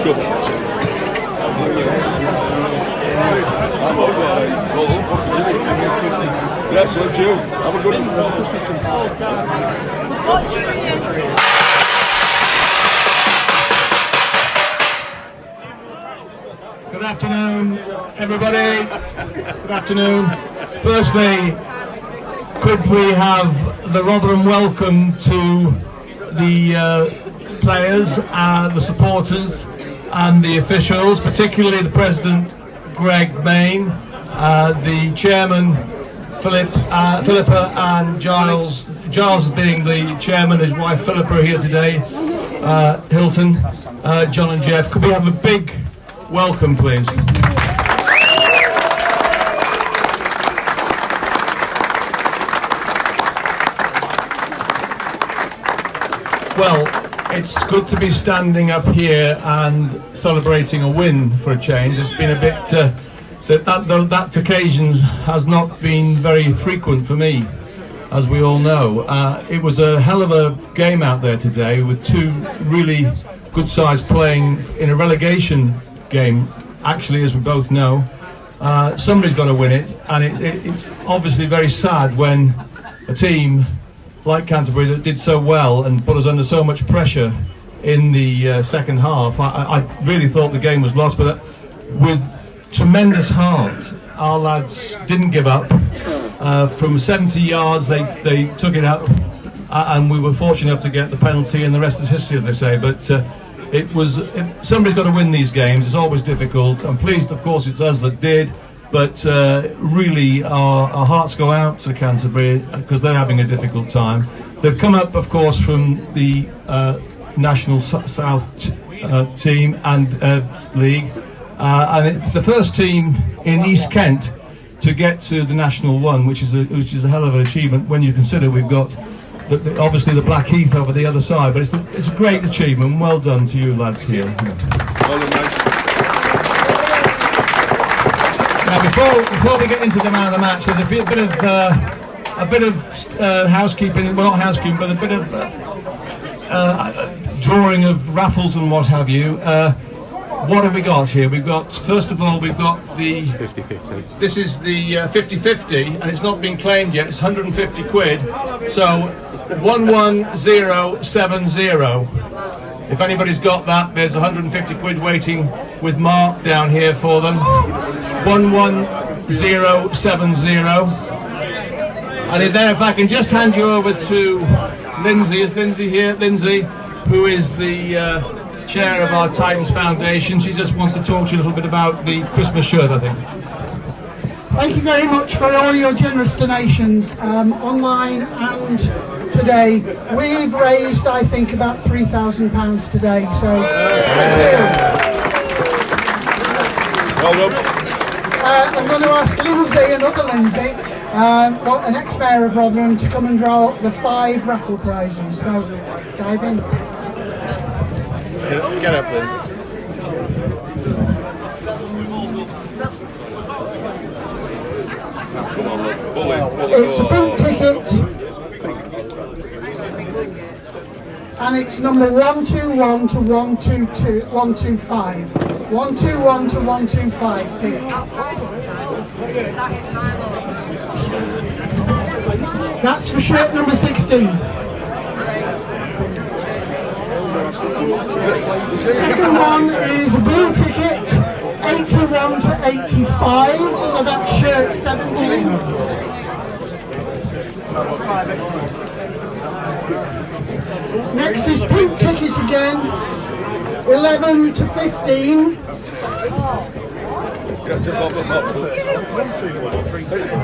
Yes, same to you. Have a good one. What's your ears? Good afternoon, everybody. Good afternoon. Firstly, could we have the Rotherham welcome to the players, the supporters and the officials, particularly the President, Cragg, Mayne, the Chairman, Philippa and Giles. Giles being the Chairman, his wife Philippa are here today, Hilton, John and Jeff. Could we have a big welcome, please? Well, it's good to be standing up here and celebrating a win for a change. It's been a bit, that occasion has not been very frequent for me, as we all know. It was a hell of a game out there today with two really good sides playing in a relegation game, actually, as we both know. Somebody's got to win it, and it's obviously very sad when a team like Canterbury that did so well and put us under so much pressure in the second half. I really thought the game was lost, but with tremendous heart, our lads didn't give up. From 70 yards they took it up, and we were fortunate enough to get the penalty, and the rest is history, as they say. But somebody's got to win these games. It's always difficult. I'm pleased, of course, it's us that did, but really our hearts go out to Canterbury because they're having a difficult time. They've come up, of course, from the National South team and League, and it's the first team in East Kent to get to the National One, which is a hell of an achievement when you consider we've got obviously the Black Heath over the other side. But it's a great achievement. Well done to you lads here. Now, before we get into the man of the match, there's a bit of housekeeping. Well, not housekeeping, but a bit of drawing of raffles and what have you. What have we got here? We've got, first of all, we've got the 50-50. This is the 50-50, and it's not been claimed yet. It's 150 quid. So 11070. If anybody's got that, there's 150 quid waiting with Mark down here for them. 11070. And then if I can just hand you over to Lindsay. Is Lindsay here? Lindsay, who is the chair of our Titans Foundation. She just wants to talk to you a little bit about the Christmas shirt, I think. Thank you very much for all your generous donations, online and today. We've raised, I think, about £3,000 today, so thank you. Well done. I'm going to ask Lindsay, another Lindsay, an ex-mayor of Rotherham, to come and draw the 5 raffle prizes, so dive in. Get up, Liz. It's a pink ticket, and it's number 121 to 122, 125. 121 to 125, pink. That's for shirt number 16. Second one is a blue ticket, 81 to 85, so that's shirt 17. Next is pink ticket again, 11 to 15.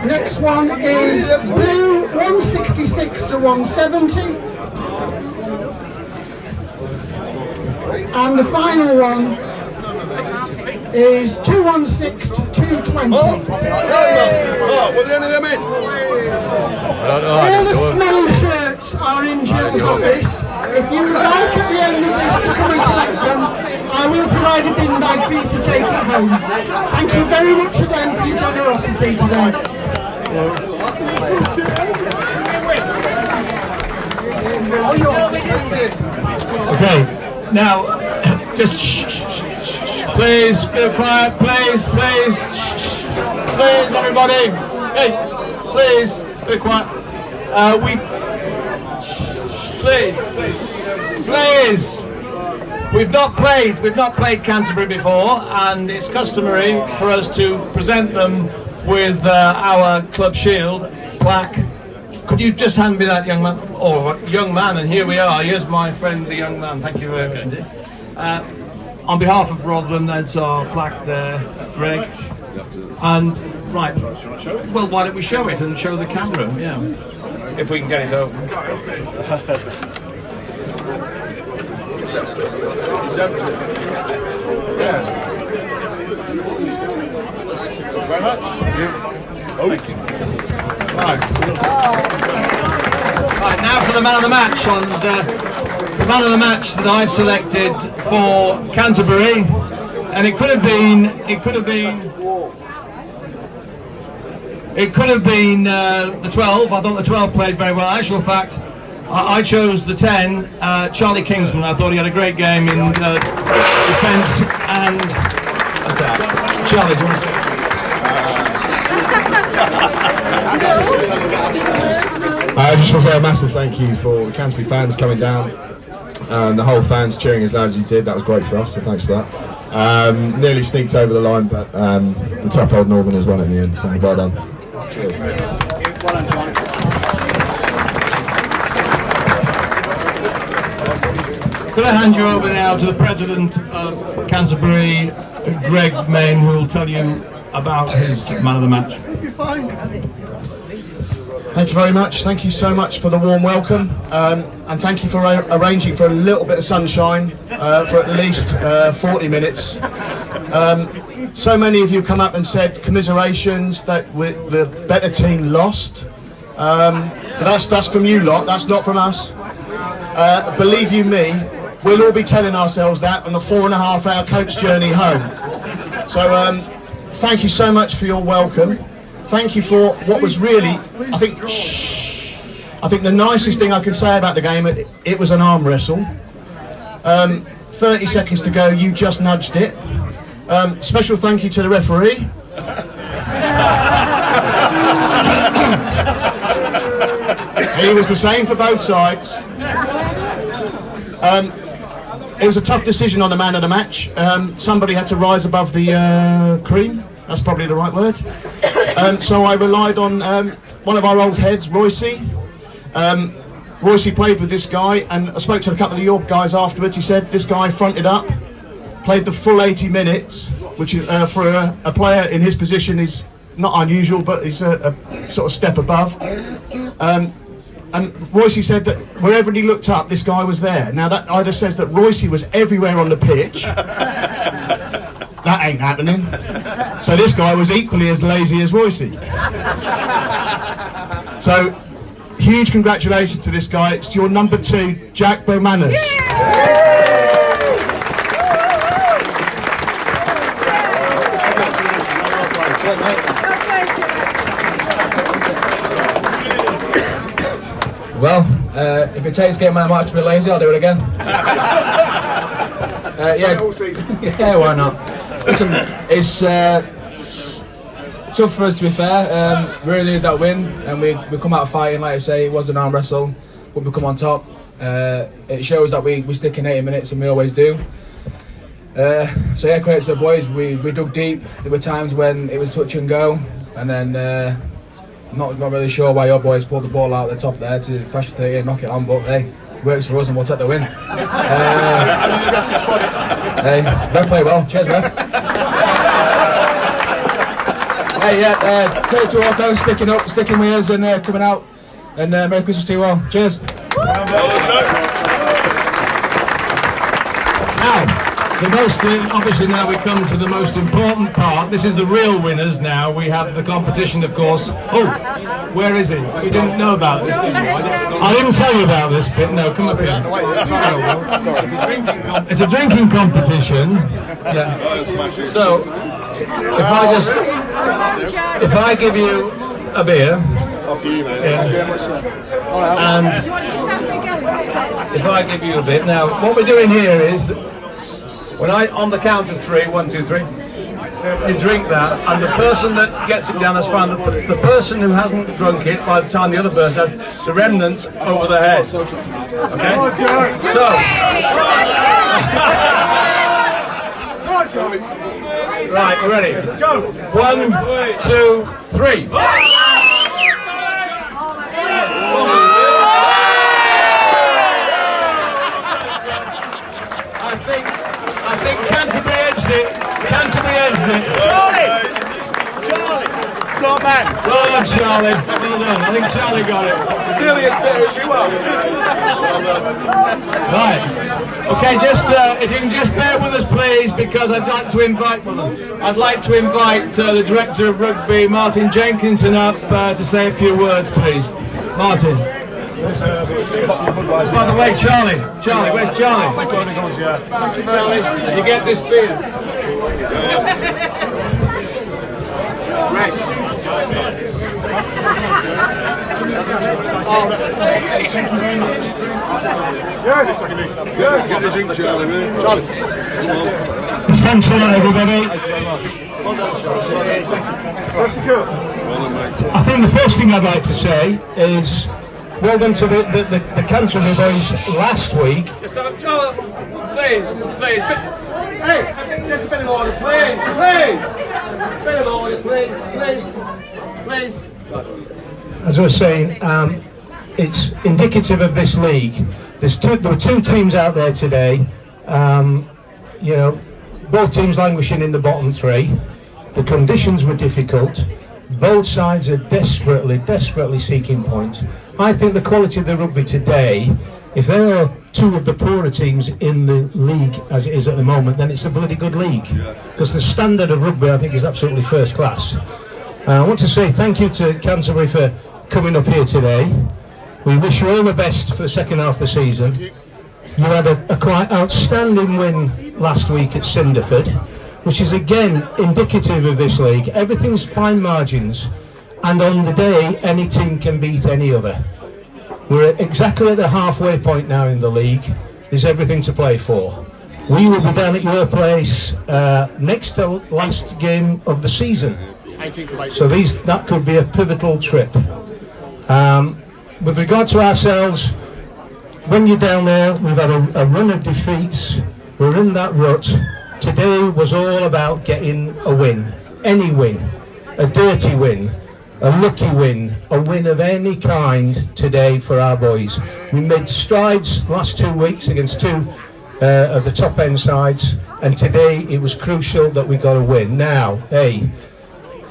Next one is blue, 166 to 170. And the final one is 216 to 220. Were the any of them in? All the smelly shirts are in Jill's office. If you would like at the end of this to come and collect them, I will provide a bin bag for you to take it home. Thank you very much again for your generosity today. Okay, now just shh. Please, be quiet, please, please. Please, everybody. Hey, please, be quiet. Please. We've not played Canterbury before, and it's customary for us to present them with our club shield, Plaque. Could you just hand me that, young man? Oh, young man, and here we are. Here's my friend, the young man. Thank you very much indeed. On behalf of Rotherham, that's our plaque there, Greg. And, right, well, why don't we show it and show the camera, yeah. If we can get it open. Yes. Very much. Oh. Right, now for the man of the match. The man of the match that I've selected for Canterbury, and it could have been the 12. I thought the 12 played very well. Actual fact, I chose the 10, Charlie Kingsman. I thought he had a great game in defence and attack. Charlie, do you want to say? I just want to say a massive thank you for the Canterbury fans coming down, and the whole fans cheering as loud as you did. That was great for us, so thanks for that. Nearly sneaked over the line, but the top old Northerners won it in the end, so well done. Cheers. Could I hand you over now to the president of Canterbury, Greg Mayne, who will tell you about his man of the match. Thank you very much. Thank you so much for the warm welcome, and thank you for arranging for a little bit of sunshine for at least 40 minutes. So many of you come up and said commiserations that the better team lost. That's from you lot, that's not from us. Believe you me, we'll all be telling ourselves that on the 4.5-hour coach journey home. So thank you so much for your welcome. Thank you for what was really, I think the nicest thing I can say about the game, it was an arm wrestle. 30 seconds to go, you just nudged it. Special thank you to the referee. He was the same for both sides. It was a tough decision on the man of the match. Somebody had to rise above the cream. That's probably the right word. So I relied on one of our old heads, Royce. Royce played with this guy, and I spoke to a couple of your guys afterwards. He said this guy fronted up, played the full 80 minutes, which for a player in his position is not unusual, but he's a sort of step above. And Royce said that wherever he looked up, this guy was there. Now that either says that Royce was everywhere on the pitch. That ain't happening. So this guy was equally as lazy as Royce. So huge congratulations to this guy. It's your number 2, Jack Bowmanners. Well, if it takes getting my match to be lazy, I'll do it again. Yeah, why not? Listen, it's tough for us, to be fair. We really needed that win, and we come out fighting. Like I say, it was an arm wrestle, but we come on top. It shows that we stick in 80 minutes, and we always do. So yeah, credit to the boys. We dug deep. There were times when it was touch and go, and then not really sure why your boys pulled the ball out at the top there to crash the 30 and knock it on, but hey, it works for us and we'll take the win. Hey, ref play well. Cheers, ref. Hey, yeah, credit to all those sticking up, sticking with us and coming out, and Merry Christmas to you all. Cheers. Obviously now we come to the most important part. This is the real winners now. We have the competition, of course. Oh, where is he? We didn't know about this, did you? I didn't tell you about this bit. No, come up here. It's a drinking competition. Yeah. So, if I give you a beer, and if I give you a bit. Now, what we're doing here is When on the count of 3, 1, 2, 3, you drink that, and the person that gets it down has found the person who hasn't drunk it by the time the other person has the remnants over the head. Okay? So, right, we're ready. Go. 1, 2, 3. I think Canterbury edged it. Canterbury edged it. Charlie! Top man! Well done, Charlie. Well done. I think Charlie got it. Nearly as bitter as you are. Right. Okay, just if you can just bear with us, please, because I'd like to invite the director of rugby, Martin Jenkinson, up to say a few words, please. Martin. By the way, Charlie, where's Charlie? You get this beer. Get the drink, Charlie, man. Charlie. Thanks a lot, everybody. I think the first thing I'd like to say is well done to the Canterbury boys last week. Just please. Hey, just a bit of order, please. Bit of order, please. As I was saying, it's indicative of this league. There were 2 teams out there today. Both teams languishing in the bottom 3. The conditions were difficult. Both sides are desperately seeking points. I think the quality of the rugby today, if there are 2 of the poorer teams in the league as it is at the moment, then it's a bloody good league. Because the standard of rugby, I think, is absolutely first class. I want to say thank you to Canterbury for coming up here today. We wish you all the best for the second half of the season. You had a quite outstanding win last week at Cinderford, which is again indicative of this league. Everything's fine margins, and on the day any team can beat any other. We're exactly at the halfway point now in the league. There's everything to play for. We will be down at your place next to last game of the season. So that could be a pivotal trip. With regard to ourselves, when you're down there, we've had a run of defeats. We're in that rut. Today was all about getting a win, any win, a dirty win, a lucky win, a win of any kind today for our boys. We made strides last 2 weeks against 2 of the top end sides, and today it was crucial that we got a win. Now, hey,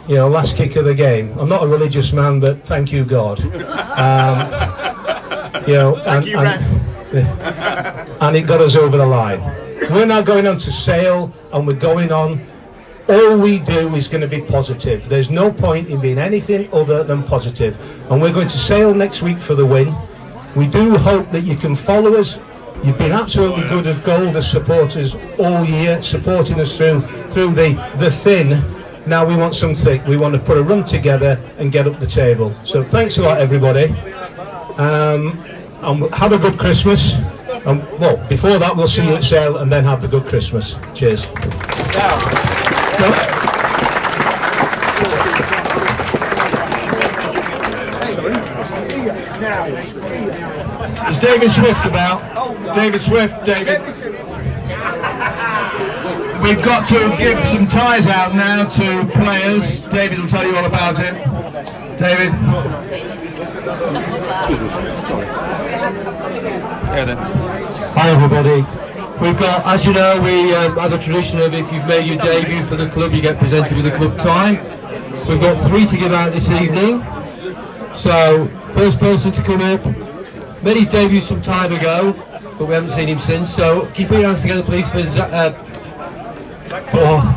last kick of the game. I'm not a religious man, but thank you, God. Thank you, Ref. And it got us over the line. We're now going on to Sale, and we're going on. All we do is going to be positive. There's no point in being anything other than positive. And we're going to Sale next week for the win. We do hope that you can follow us. You've been absolutely good as gold as supporters all year, supporting us through the thin. Now we want some thick. We want to put a run together and get up the table. So thanks a lot, everybody. And have a good Christmas. Well, before that, we'll see you at Sale, and then have a good Christmas. Cheers. Is David Swift about? David Swift, David. We've got to give some ties out now to players. David will tell you all about it. David. Hi everybody. We've got, as you know, we have a tradition of if you've made your debut for the club, you get presented with a club tie. So we've got 3 to give out this evening. So, first person to come up, made his debut some time ago, but we haven't seen him since. So, keep your hands together please for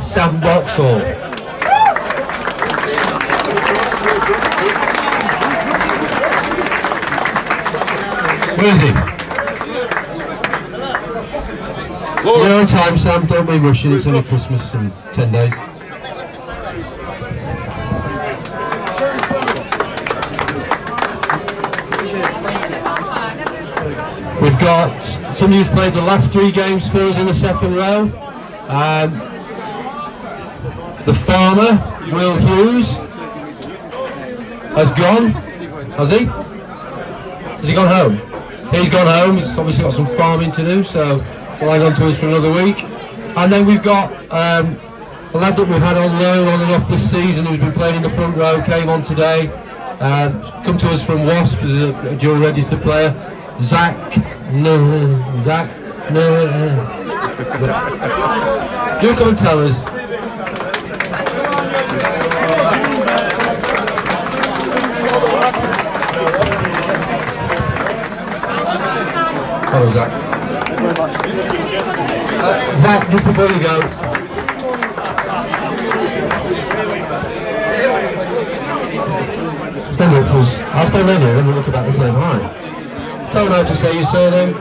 Sam Boxall. Where is he? Your own time, Sam, don't be rushing, it's only Christmas in 10 days. We've got somebody who's played the last 3 games for us in the second row. The farmer, Will Hughes, has gone. Has he? Has he gone home? He's gone home. He's obviously got some farming to do, so we'll hang on to us for another week. And then we've got a lad that we've had on loan on and off this season who's been playing in the front row, came on today. Come to us from Wasp as a dual register player. Zach. You come and tell us. Hello, Zach. Zach, just before you go. Stand up, because I'll stand there and we'll look about the same height. Tell me how to say your surname.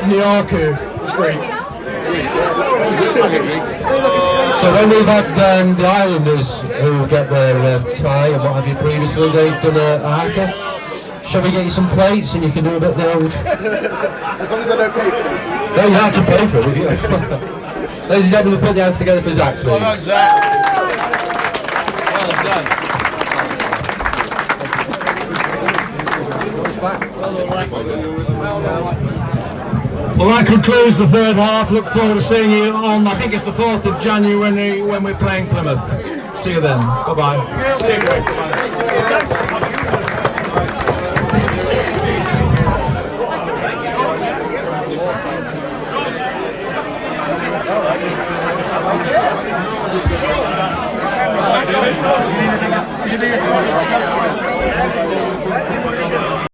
Nyaku. It's great. So when we've had the Islanders who get their tie and what have you previously, they've done a haka. Shall we get you some plates and you can do a bit there? As long as I don't pay for it. No, you have to pay for it. Ladies and gentlemen, put your hands together for Zach, please. Well done, Zach. Well done. Well, that concludes the third half. Look forward to seeing you on, I think it's the 4th of January when we're playing Plymouth. See you then. Bye-bye. See you, Greg.